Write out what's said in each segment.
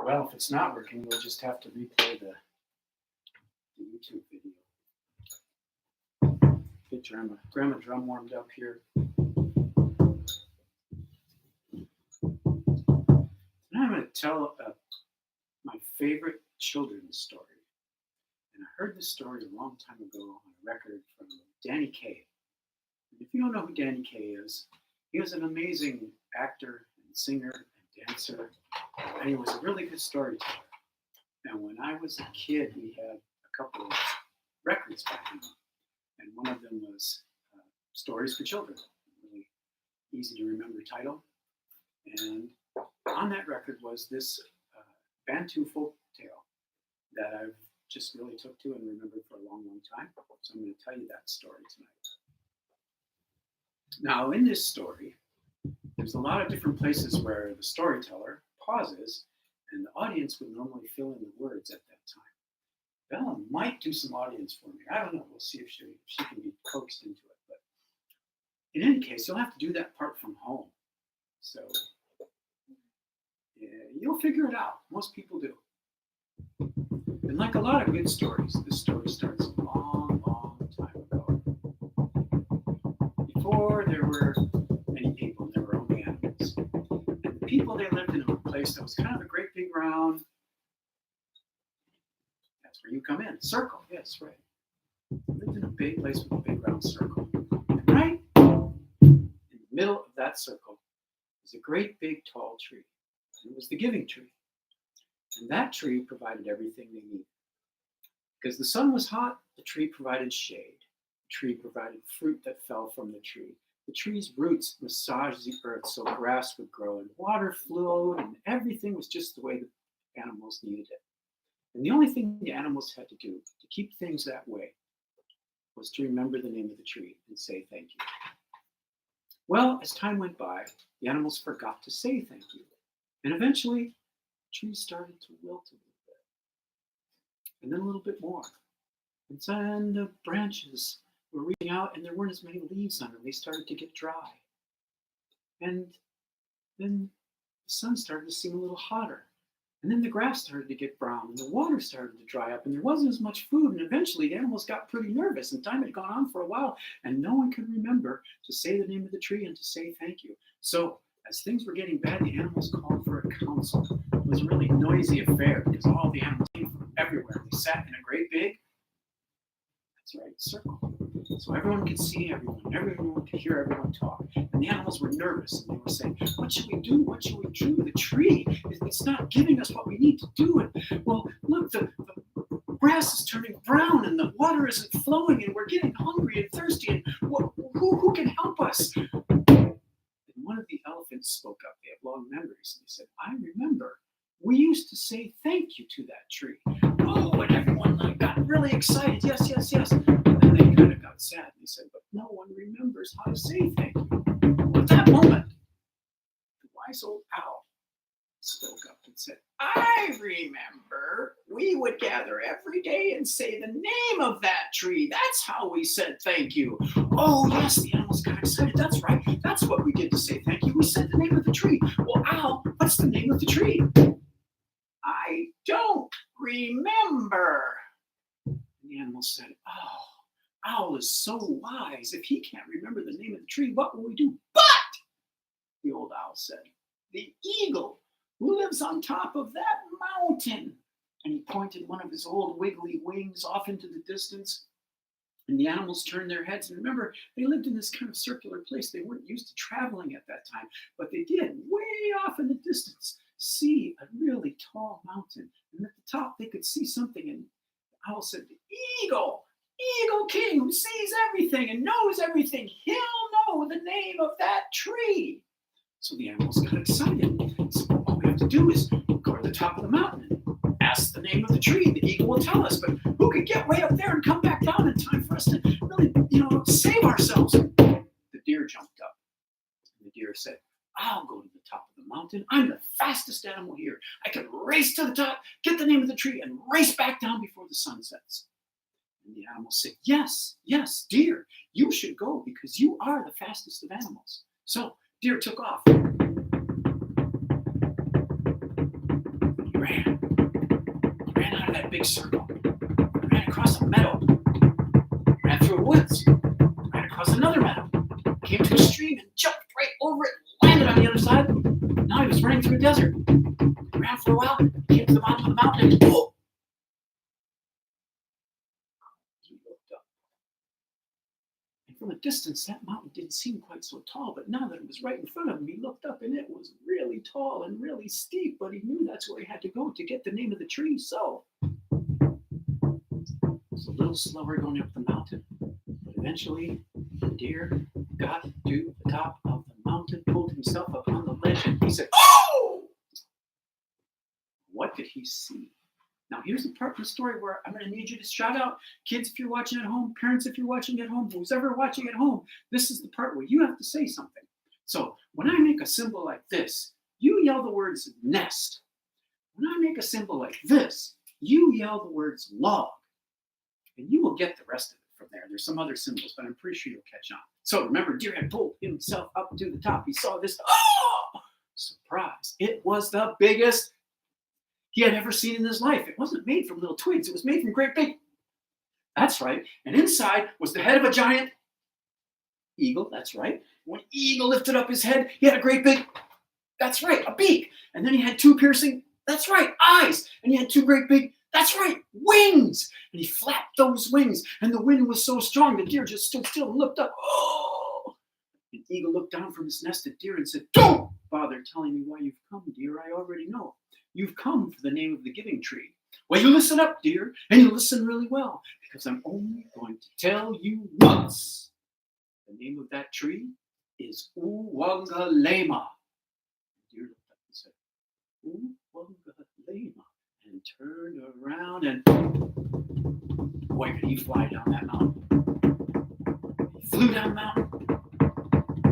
Well, if it's not working, we'll just have to replay the YouTube video. Get Grandma Drum warmed up here. And I'm going to tell my favorite children's story. And I heard this story a long time ago on a record from Danny Kaye. And if you don't know who Danny Kaye is, he was an amazing actor and singer and dancer, and he was a really good storyteller. And when I was a kid, we had a couple of records by him, and one of them was Stories for Children, a really easy to remember title. And on that record was this Bantu folk tale that I've just really took to and remembered for a long, long time. So I'm going to tell you that story tonight. Now, in this story, there's a lot of different places where the storyteller pauses and the audience would normally fill in the words at that time. Bella might do some audience for me. I don't know. We'll see if she can be coaxed into it. But in any case, you'll have to do that part from home. So yeah, you'll figure it out. Most people do. And like a lot of good stories, this story starts a long, long time ago. Before there were many people, there were only animals. And the people, they lived in a place that was kind of a great big round. That's where you come in. Circle, yes, right. They lived in a big place with a big round circle. And right in the middle of that circle was a great big tall tree. And it was the giving tree. And that tree provided everything they needed. Because the sun was hot, the tree provided shade. The tree provided fruit that fell from the tree. The tree's roots massaged the earth so grass would grow and water flowed and everything was just the way the animals needed it. And the only thing the animals had to do to keep things that way was to remember the name of the tree and say thank you. Well, as time went by, the animals forgot to say thank you. And eventually, the tree started to wilt a little bit. And then a little bit more. And then the branches were reaching out and there weren't as many leaves on them. They started to get dry. And then the sun started to seem a little hotter. And then the grass started to get brown and the water started to dry up and there wasn't as much food. And eventually the animals got pretty nervous and time had gone on for a while and no one could remember to say the name of the tree and to say thank you. So as things were getting bad, the animals called for a council. It was a really noisy affair because all the animals came from everywhere. They sat in a great big, that's right, circle. So everyone could see everyone could hear everyone talk. And the animals were nervous and they were saying, what should we do? What should we do? The tree, it's not giving us what we need to do. And well, look, the grass is turning brown and the water isn't flowing and we're getting hungry and thirsty. And who can help us? One of the elephants spoke up. They have long memories. And they said, I remember we used to say thank you to that tree. Oh, and everyone got really excited. Yes, yes, yes. And then they kind of got sad. And they said, but no one remembers how to say thank you. Well, at that moment, the wise old owl spoke up and said, I remember we would gather every day and say the name of that tree. That's how we said thank you. Oh, yes, the animals got excited. That's right. That's what we did to say thank you. We said the name of the tree. Well, Owl, what's the name of the tree? I don't remember. And the animals said, oh, Owl is so wise. If he can't remember the name of the tree, what will we do? But, the old owl said, the eagle who lives on top of that mountain. And he pointed one of his old wiggly wings off into the distance. And the animals turned their heads. And remember, they lived in this kind of circular place. They weren't used to traveling at that time. But they did, way off in the distance, see a really tall mountain. And at the top, they could see something. And the owl said, the eagle king who sees everything and knows everything. He'll know the name of that tree. So the animals got excited. So all we have to do is go to the top of the mountain and ask the name of the tree. The eagle will tell us. But who could get way up there and come back down in time for us to really, save ourselves? The deer jumped up. And the deer said, I'll go to the top of the mountain. I'm the fastest animal here. I can race to the top, get the name of the tree, and race back down before the sun sets. And the animals said, yes, deer, you should go because you are the fastest of animals. So deer took off. He ran. He ran out of that big circle. He ran across a meadow. He ran through woods. He ran across another meadow. Came to a stream and jumped right over it and landed on the other side. Now he was running through a desert. He ran for a while, came to the bottom of the mountain, and whoa! He looked up. And from a distance, that mountain didn't seem quite so tall, but now that it was right in front of him, he looked up and it was really tall and really steep, but he knew that's where he had to go to get the name of the tree, so it was a little slower going up the mountain. But eventually, the deer got to the top of the mountain, pulled himself up on the ledge, and he said, "Oh!" What did he see? Now, here's the part of the story where I'm going to need you to shout out. Kids, if you're watching at home, parents, if you're watching at home, who's ever watching at home, this is the part where you have to say something. So when I make a symbol like this, you yell the words nest. When I make a symbol like this, you yell the words log. And you will get the rest of it from there. There's some other symbols, but I'm pretty sure you'll catch on. So remember, Deer had pulled himself up to the top. He saw this. Oh! Surprise. It was the biggest he had ever seen in his life. It wasn't made from little twigs. It was made from great big. That's right. And inside was the head of a giant eagle. That's right. When Eagle lifted up his head, he had a great big, that's right, a beak. And then he had two piercing, that's right, eyes. And he had two great big, that's right, wings. And he flapped those wings. And the wind was so strong, the deer just stood still and looked up. Oh! And Eagle looked down from his nest at Deer and said, "Don't bother telling me why you've come, Deer. I already know. You've come for the name of the giving tree. Well, you listen up, Deer, and you listen really well, because I'm only going to tell you once. The name of that tree is Uwangalema." Deer looked up and said, "Uwangalema," and turned around, and boy, could he fly down that mountain. He flew down the mountain,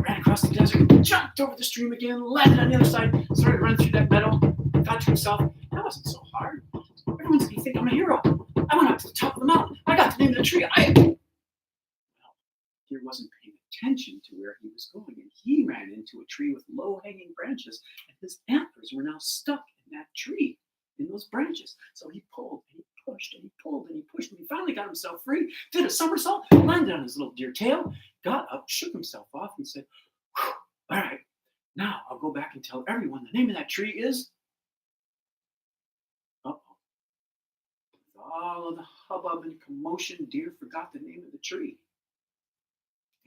ran across the desert, jumped over the stream again, landed on the other side, started running through that meadow, thought to himself, that wasn't so hard. Everyone's going to think I'm a hero. I went up to the top of the mountain. I got the name of the tree. Well, Deer wasn't paying attention to where he was going, and he ran into a tree with low-hanging branches, and his antlers were now stuck in that tree, in those branches. So he pulled, and he pushed, and he pulled, and he pushed, and he finally got himself free, did a somersault, landed on his little deer tail, got up, shook himself off, and said, "All right, now I'll go back and tell everyone the name of that tree is..." Uh-oh. With all of the hubbub and commotion, Deer forgot the name of the tree.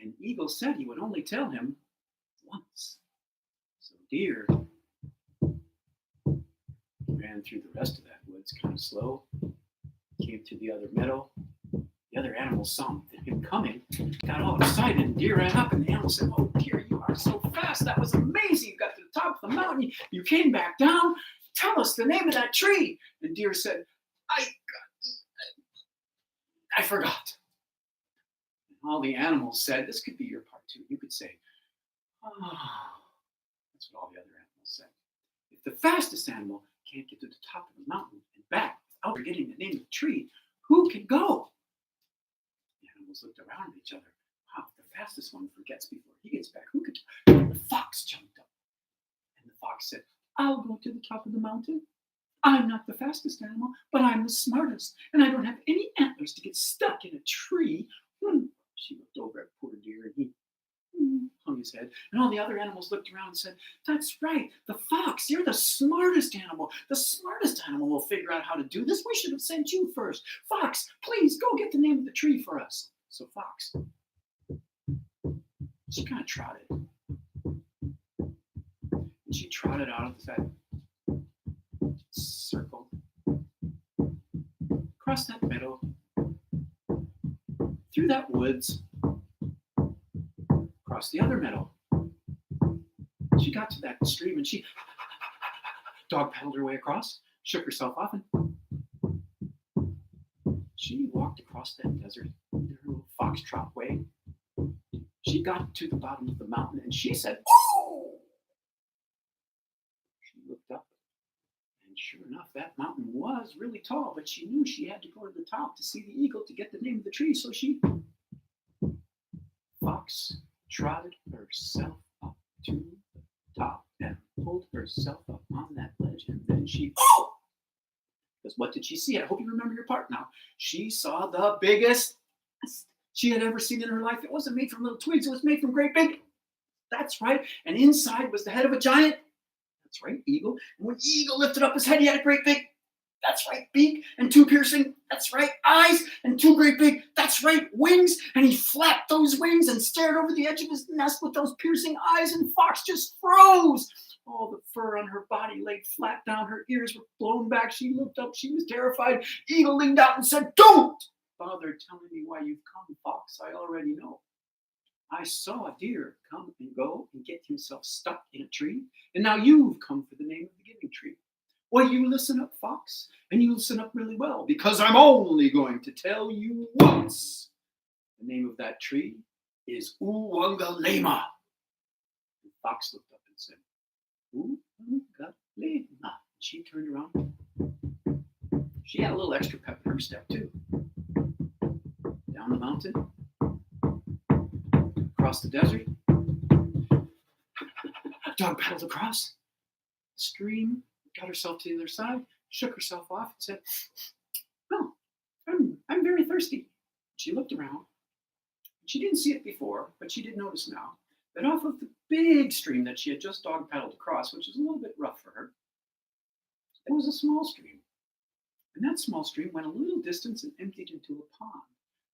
And Eagle said he would only tell him once. So Deer ran through the rest of that woods kind of slow, came to the other meadow. The other animals saw him coming, got all excited, and Deer ran up, and the animal said, "Oh, Deer, you are so fast. That was amazing. You got to the top of the mountain. You came back down. Tell us the name of that tree." And Deer said, I forgot. And all the animals said, this could be your part too. You could say, "Oh." That's what all the other animals said. If the fastest animal can't get to the top of the mountain and back without forgetting the name of the tree, who can go? The animals looked around at each other. Wow, if the fastest one forgets before he gets back, who could? The fox jumped up. And the fox said, "I'll go to the top of the mountain. I'm not the fastest animal, but I'm the smartest, and I don't have any antlers to get stuck in a tree." She looked over at poor Deer, and he hung his head. And all the other animals looked around and said, "That's right, the fox, you're the smartest animal. The smartest animal will figure out how to do this. We should have sent you first. Fox, please go get the name of the tree for us." So Fox, she kind of trotted. And she trotted out of that circle, across that meadow, through that woods, across the other meadow. She got to that stream and she dog paddled her way across, shook herself off, and she walked across that desert in her little foxtrot way. She got to the bottom of the mountain and she said, "Oh!" She looked up, and sure enough, that mountain was really tall, but she knew she had to go to the top to see the eagle to get the name of the tree, so she fox trotted herself up to the top and pulled herself up on that ledge, and then she Because what did she see? I hope you remember your part now. She saw the biggest she had ever seen in her life. It wasn't made from little twigs. It was made from great big. That's right. And inside was the head of a giant. That's right, eagle. And when eagle lifted up his head, he had a great big. That's right, beak and two piercing. That's right, eyes and two great big. That's right, wings. And he flapped those wings and stared over the edge of his nest with those piercing eyes. And Fox just froze. All the fur on her body laid flat down. Her ears were blown back. She looked up. She was terrified. Eagle leaned out and said, "Don't bother telling me why you've come, Fox. I already know. I saw a deer come and go and get himself stuck in a tree. And now you've come for the name of the giving tree. Well, you listen up, Fox, and you listen up really well, because I'm only going to tell you once. The name of that tree is Uwangalema." And Fox looked up and said, "Uwangalema." She turned around. She had a little extra pep in her step, too. Down the mountain, across the desert, dog paddled across the stream, got herself to the other side, shook herself off, and said, "Oh, I'm very thirsty." She looked around. She didn't see it before, but she did notice now that off of the big stream that she had just dog paddled across, which is a little bit rough for her, there was a small stream. And that small stream went a little distance and emptied into a pond.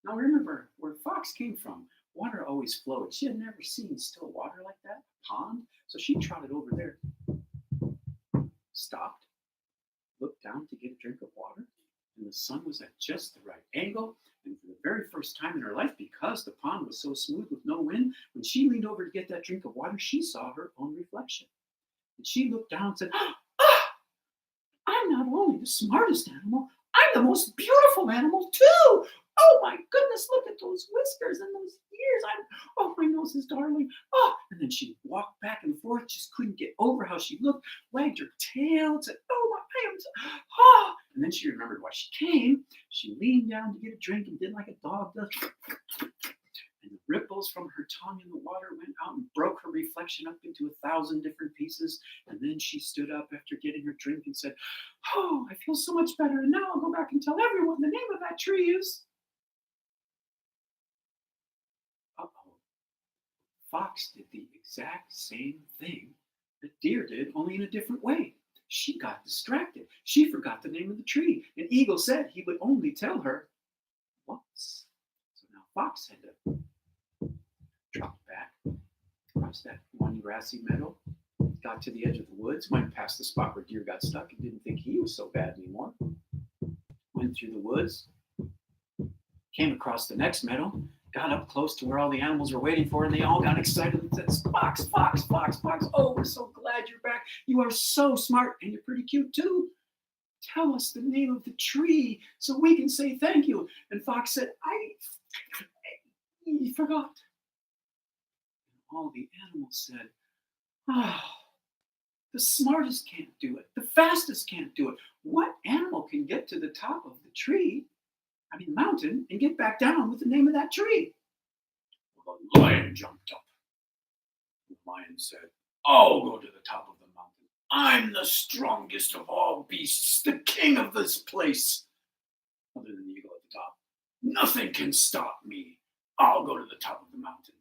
Now remember, where Fox came from, water always flowed. She had never seen still water like that, a pond. So she trotted over there, stopped, looked down to get a drink of water, and the sun was at just the right angle. And for the very first time in her life, because the pond was so smooth with no wind, when she leaned over to get that drink of water, she saw her own reflection. And she looked down and said, "I'm not only the smartest animal, I'm the most beautiful animal too. Oh my goodness, look at those whiskers and those ears. Oh, my nose is darling. Oh," and then she walked back and forth, just couldn't get over how she looked, wagged her tail, said, "Oh, I am so, oh." And then she remembered why she came. She leaned down to get a drink and did like a dog does. And the ripples from her tongue in the water went out and broke her reflection up into 1,000 different pieces. And then she stood up after getting her drink and said, "Oh, I feel so much better. And now I'll go back and tell everyone the name of that tree is." Uh-oh. Fox did the exact same thing that deer did, only in a different way. She got distracted. She forgot the name of the tree. And Eagle said he would only tell her once. So now Fox had to trot back across that one grassy meadow, got to the edge of the woods, went past the spot where deer got stuck and didn't think he was so bad anymore. Went through the woods, came across the next meadow, got up close to where all the animals were waiting for, and they all got excited and said, "Fox, Fox, Fox, Fox. Oh, we're so glad you're back. You are so smart, and you're pretty cute too. Tell us the name of the tree so we can say thank you." And Fox said, I forgot. And all the animals said, "Oh, the smartest can't do it. The fastest can't do it. What animal can get to the top of the mountain, and get back down with the name of that tree?" Well, the lion jumped up. The lion said, "I'll go to the top of the mountain. I'm the strongest of all beasts, the king of this place." Other than the eagle at the top. "Nothing can stop me. I'll go to the top of the mountain."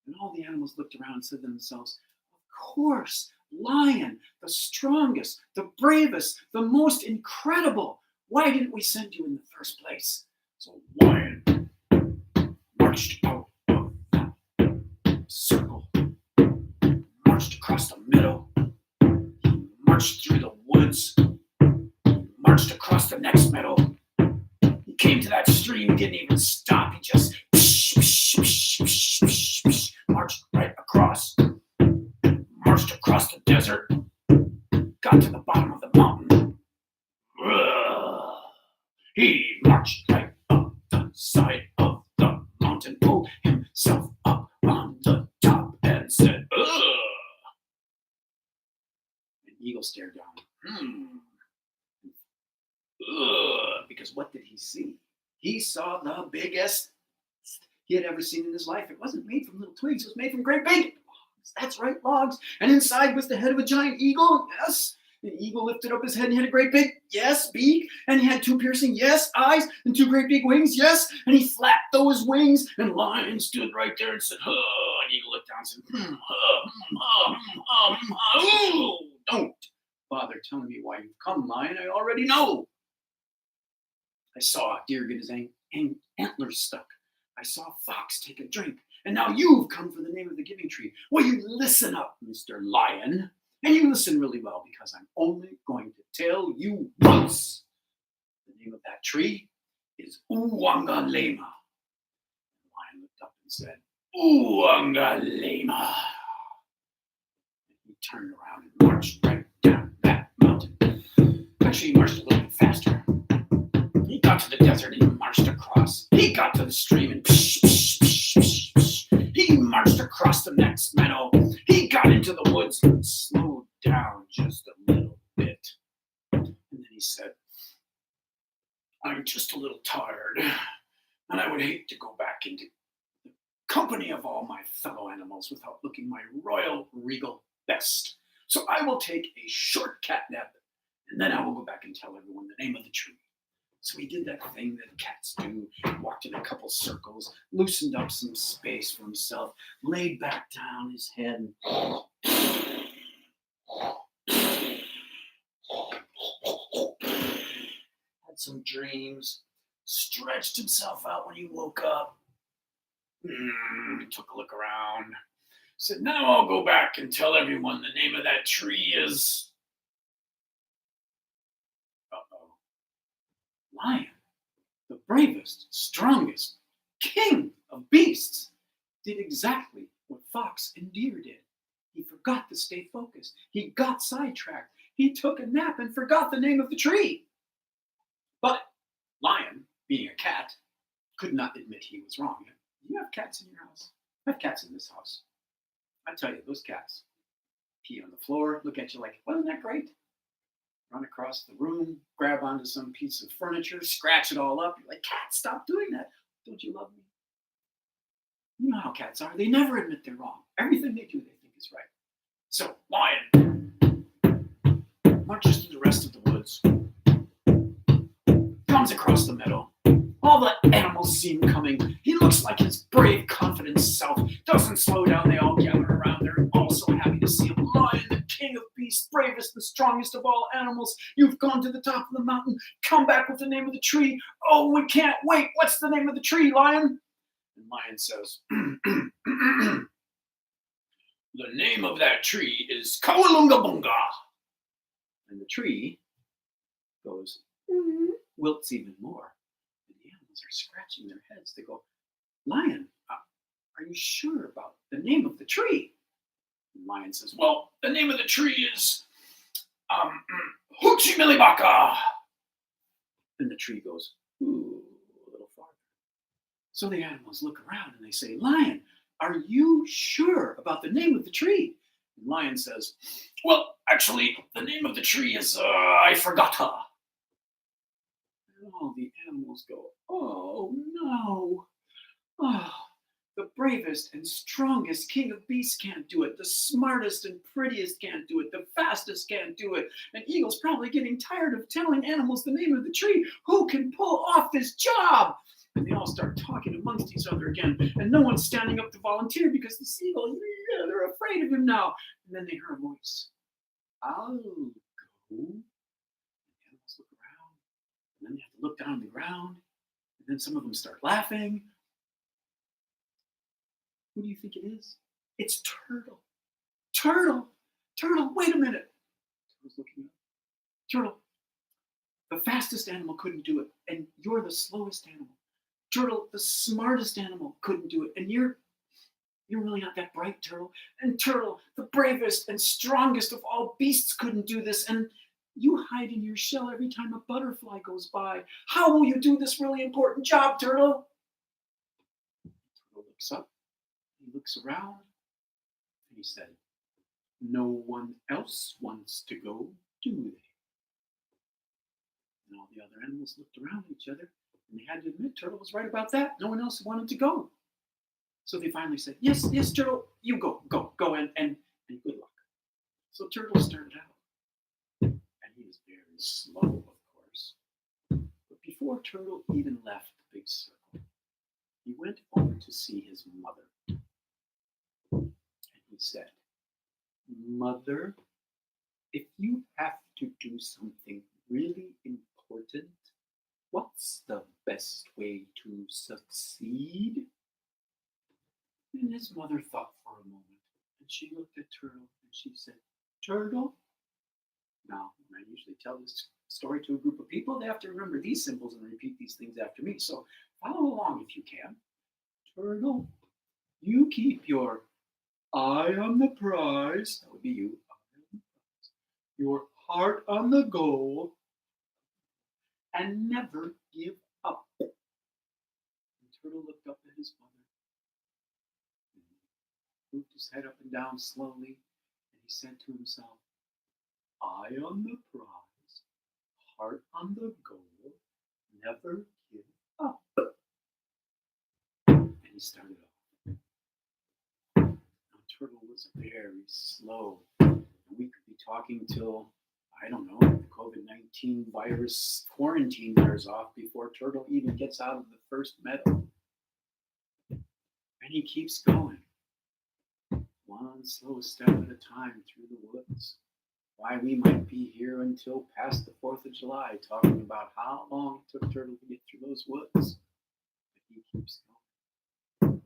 And all the animals looked around and said to themselves, "Of course, lion, the strongest, the bravest, the most incredible. Why didn't we send you in the first place?" So Lion marched out of that circle, marched across the meadow, marched through the woods, marched across the next meadow. He came to that stream, didn't even stop. He just marched right across, marched across the desert, got to the bottom of the mountain. He marched right up the side of the mountain, pulled himself up on the top, and said, "Ugh." And Eagle stared down. Ugh. Because what did he see? He saw the biggest he had ever seen in his life. It wasn't made from little twigs. It was made from great big logs. That's right, logs. And inside was the head of a giant eagle. Yes. The eagle lifted up his head and he had a great big, yes, beak. And he had two piercing, yes, eyes and two great big wings, yes. And he flapped those wings. And Lion stood right there and said, huh. And Eagle looked down and said, ooh, don't bother telling me why you've come, Lion. I already know. I saw a deer get his antlers stuck. I saw a fox take a drink. And now you've come for the name of the giving tree. Well, you listen up, Mr. Lion. And you listen really well, because I'm only going to tell you once. The name of that tree is Uwangalema. The lion looked up and said, Uwangalema. And he turned around and marched right down that mountain. Actually, he marched a little bit faster. He got to the desert and he marched across. He got to the stream and he marched across the next meadow. He got into the woods and slowed down just a little bit. And then he said, I'm just a little tired, and I would hate to go back into the company of all my fellow animals without looking my royal regal best. So I will take a short cat nap, and then I will go back and tell everyone the name of the tree. So he did that thing that cats do, walked in a couple circles, loosened up some space for himself, laid back down his head, and had some dreams, stretched himself out when he woke up, took a look around, said, now I'll go back and tell everyone the name of that tree is... Lion, the bravest, strongest, king of beasts, did exactly what fox and deer did. He forgot to stay focused. He got sidetracked. He took a nap and forgot the name of the tree. But Lion, being a cat, could not admit he was wrong. You have cats in your house? I have cats in this house. I tell you, those cats pee on the floor, look at you like, wasn't that great? Run across the room, grab onto some piece of furniture, scratch it all up. You're like, cat, stop doing that. Don't you love me? You know how cats are. They never admit they're wrong. Everything they do, they think is right. So Lion marches through the rest of the woods, comes across the meadow. All the animals see him coming. He looks like his brave, confident self. Doesn't slow down. They all gather around. They're all so happy to see him. Lion, the king of beasts, bravest and strongest of all animals. You've gone to the top of the mountain. Come back with the name of the tree. Oh, we can't wait. What's the name of the tree, Lion? And Lion says, the name of that tree is Kawalungabunga. And the tree goes, wilts even more. And the animals are scratching their heads. They go, Lion, are you sure about the name of the tree? And Lion says, well, the name of the tree is Hoochie Millibaka. And the tree goes, ooh, a little farther. So the animals look around and they say, Lion, are you sure about the name of the tree? And Lion says, well, actually, the name of the tree is, I forgot her. And all the animals go, oh, no. Oh, the bravest and strongest king of beasts can't do it. The smartest and prettiest can't do it. The fastest can't do it. And Eagle's probably getting tired of telling animals the name of the tree. Who can pull off this job? And they all start talking amongst each other again. And no one's standing up to volunteer because the seagull, they're afraid of him now. And then they hear a voice. I'll go. The animals look around. And then they have to look down on the ground. And then some of them start laughing. Who do you think it is? It's Turtle. Turtle, wait a minute. Turtle's looking up. Turtle, the fastest animal couldn't do it, and you're the slowest animal. Turtle, the smartest animal couldn't do it, and you're really not that bright, Turtle. And Turtle, the bravest and strongest of all beasts couldn't do this, and you hide in your shell every time a butterfly goes by. How will you do this really important job, Turtle? Turtle looks up. He looks around and he said, no one else wants to go, do they? And all the other animals looked around at each other and they had to admit Turtle was right about that. No one else wanted to go. So they finally said, yes, Turtle, you go and good luck. So Turtle started out. was very slow, of course. But before Turtle even left the big circle, he went over to see his mother. And he said, "Mother, if you have to do something really important, what's the best way to succeed?" And his mother thought for a moment, and she looked at Turtle and she said, "Turtle." Now, when I usually tell this story to a group of people, they have to remember these symbols and repeat these things after me. So follow along if you can. Turtle, you keep your eye on the prize. That would be you. Your heart on the goal. And never give up. And Turtle looked up at his mother, moved his head up and down slowly, and he said to himself, "Eye on the prize, heart on the goal, never give up." And he started off. Now, Turtle was very slow. And we could be talking till, I don't know, the COVID-19 virus quarantine wears off before Turtle even gets out of the first meadow. And he keeps going, one slow step at a time through the woods. Why, we might be here until past the 4th of July talking about how long it took Turtle to get through those woods. But he keeps going.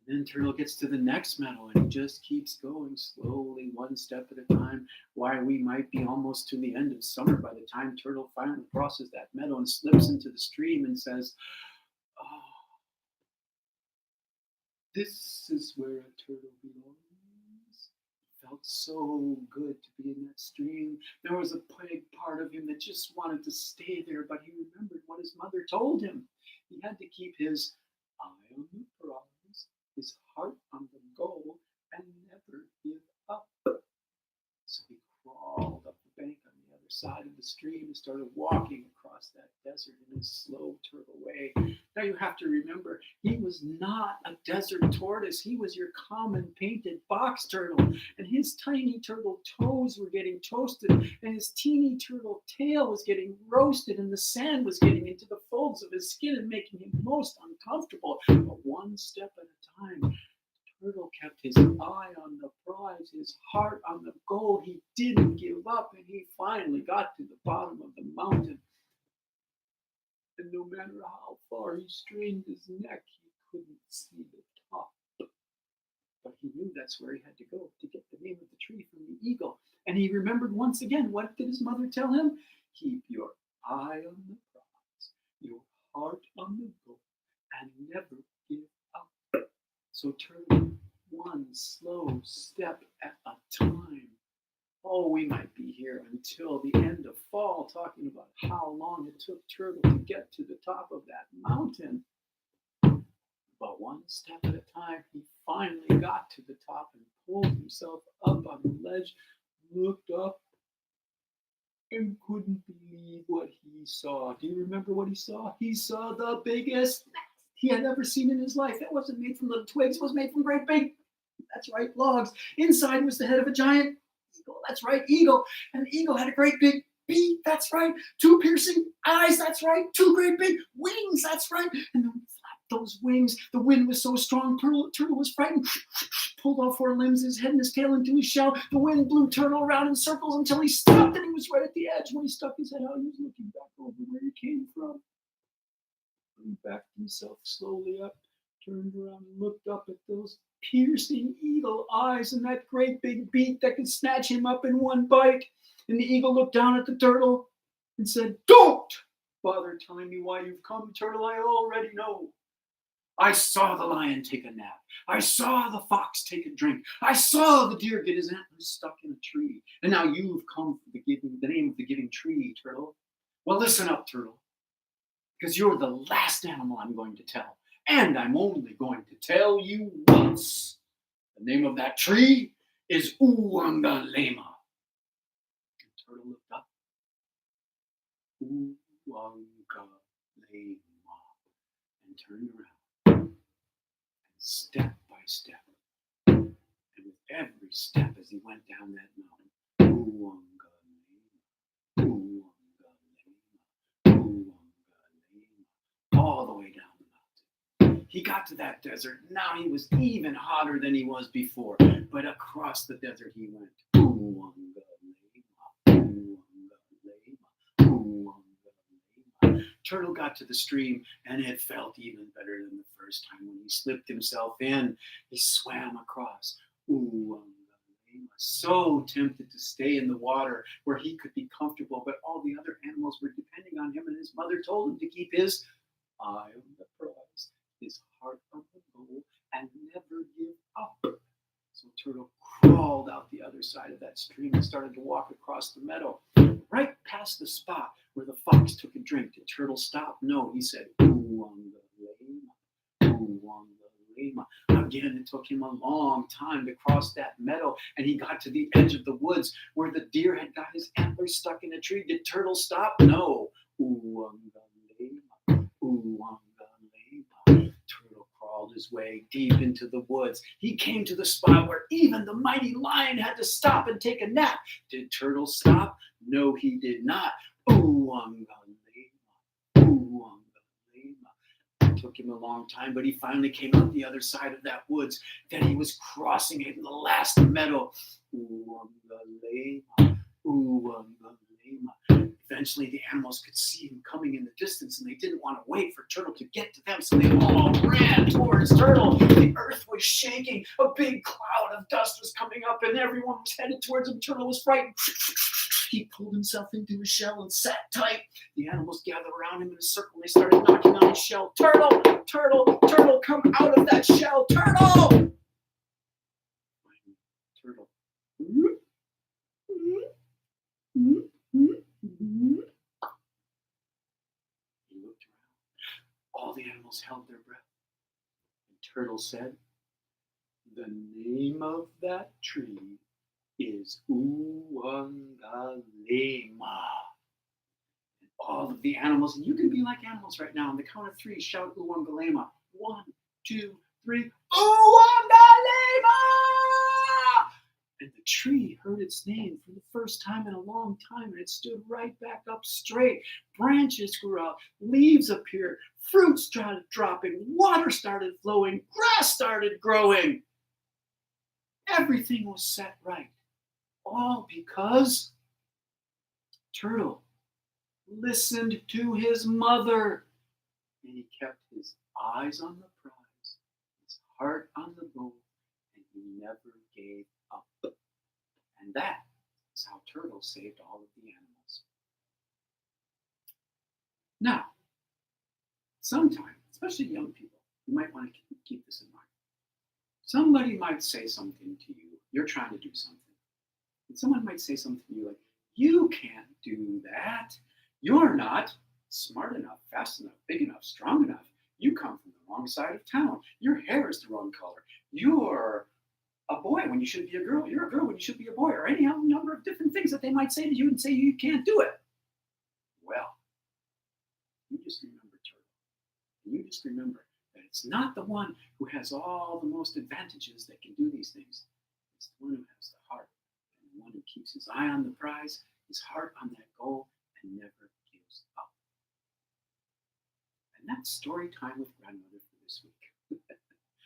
And then Turtle gets to the next meadow and he just keeps going slowly, one step at a time. Why, we might be almost to the end of summer by the time Turtle finally crosses that meadow and slips into the stream and says, "Oh, this is where a turtle belongs." It felt so good to be in that stream. There was a big part of him that just wanted to stay there, but he remembered what his mother told him. He had to keep his eye on the prize, his heart on the goal, and never give up. So he crawled up the bank on the other side of the stream and started walking across that desert in a slow turtle way. Now you have to remember, he was not a desert tortoise. He was your common painted box turtle. And his tiny turtle toes were getting toasted, and his teeny turtle tail was getting roasted, and the sand was getting into the folds of his skin and making him most uncomfortable. But one step at a time, Turtle kept his eye on the prize, his heart on the goal. He didn't give up, and he finally got to the bottom of the mountain. And no matter how far he strained his neck, he couldn't see the top. But he knew that's where he had to go to get the name of the tree from the eagle. And he remembered once again, what did his mother tell him? Keep your eye on the prize, your heart on the goal, and never give up. So Turtle, one slow step at a time. Oh, we might be here until the end of fall talking about how long it took Turtle to get to the top of that mountain. But one step at a time, he finally got to the top and pulled himself up on the ledge, looked up, and couldn't believe what he saw. Do you remember what he saw? He saw the biggest nest he had ever seen in his life. It wasn't made from little twigs, it was made from great big, that's right, logs. Inside was the head of a giant eagle. That's right, eagle. And the eagle had a great big beak. That's right. 2 piercing eyes. That's right. 2 great big wings. That's right. And then flapped those wings. The wind was so strong, Turtle was frightened. Pulled all 4 limbs, his head and his tail into his shell. The wind blew Turtle around in circles until he stopped, and he was right at the edge. When he stuck his head out, he was looking back over where he came from. He backed himself slowly up, turned around and looked up at those piercing eagle eyes and that great big beak that could snatch him up in one bite. And the eagle looked down at the turtle and said, "Don't bother telling me why you've come, Turtle. I already know. I saw the lion take a nap. I saw the fox take a drink. I saw the deer get his antlers stuck in a tree. And now you've come for the name of the giving tree, Turtle. Well, listen up, Turtle, because you're the last animal I'm going to tell. And I'm only going to tell you once. The name of that tree is Uwangalema." And Turtle looked up. Uwangalema. And turned around. And step by step, and with every step as he went down that mountain, Uwangalema, He got to that desert. Now he was even hotter than he was before. But across the desert he went. Turtle got to the stream, and it felt even better than the first time when he slipped himself in. He swam across. So tempted to stay in the water where he could be comfortable, but all the other animals were depending on him, and his mother told him to keep his eye on the prize, his heart on the goal, and never give up. So Turtle crawled out the other side of that stream and started to walk across the meadow, right past the spot where the fox took a drink. Did Turtle stop? No, he said, Again, it took him a long time to cross that meadow, and he got to the edge of the woods where the deer had got his antlers stuck in a tree. Did Turtle stop? No. Turtle crawled his way deep into the woods. He came to the spot where even the mighty lion had to stop and take a nap. Did Turtle stop? No, he did not. It took him a long time, but he finally came out the other side of that woods. Then he was crossing it in the last meadow. Eventually, the animals could see him coming in the distance, and they didn't want to wait for Turtle to get to them, so they all ran towards Turtle. The earth was shaking. A big cloud of dust was coming up, and everyone was headed towards him. Turtle was frightened. He pulled himself into his shell and sat tight. The animals gathered around him in a circle. They started knocking on his shell. Turtle, Turtle, Turtle, come out of that shell. Turtle! Turtle. He looked around. All the animals held their breath. And Turtle said, "The name of that tree is Uwangalema." And all of the animals, and you can be like animals right now, on the count of 3, shout Uwangalema. 1, 2, 3, Uwangalema! And the tree heard its name for the first time in a long time, and it stood right back up straight. Branches grew out, leaves appeared, fruit started dropping, water started flowing, grass started growing. Everything was set right. All because Turtle listened to his mother, and he kept his eyes on the prize, his heart on the goal, and he never gave up. And that is how Turtle saved all of the animals. Now, sometimes, especially young people, you might want to keep this in mind. Somebody might say something to you. You're trying to do something. And someone might say something to you like, "You can't do that. You're not smart enough, fast enough, big enough, strong enough. You come from the wrong side of town. Your hair is the wrong color. You're a boy when you should be a girl. You're a girl when you should be a boy," or any number of different things that they might say to you and say you can't do it. Well, you just remember Turtle. And you just remember that it's not the one who has all the most advantages that can do these things. It's the one who has the heart, and the one who keeps his eye on the prize, his heart on that goal, and never gives up. And that's story time with grandmother for this week.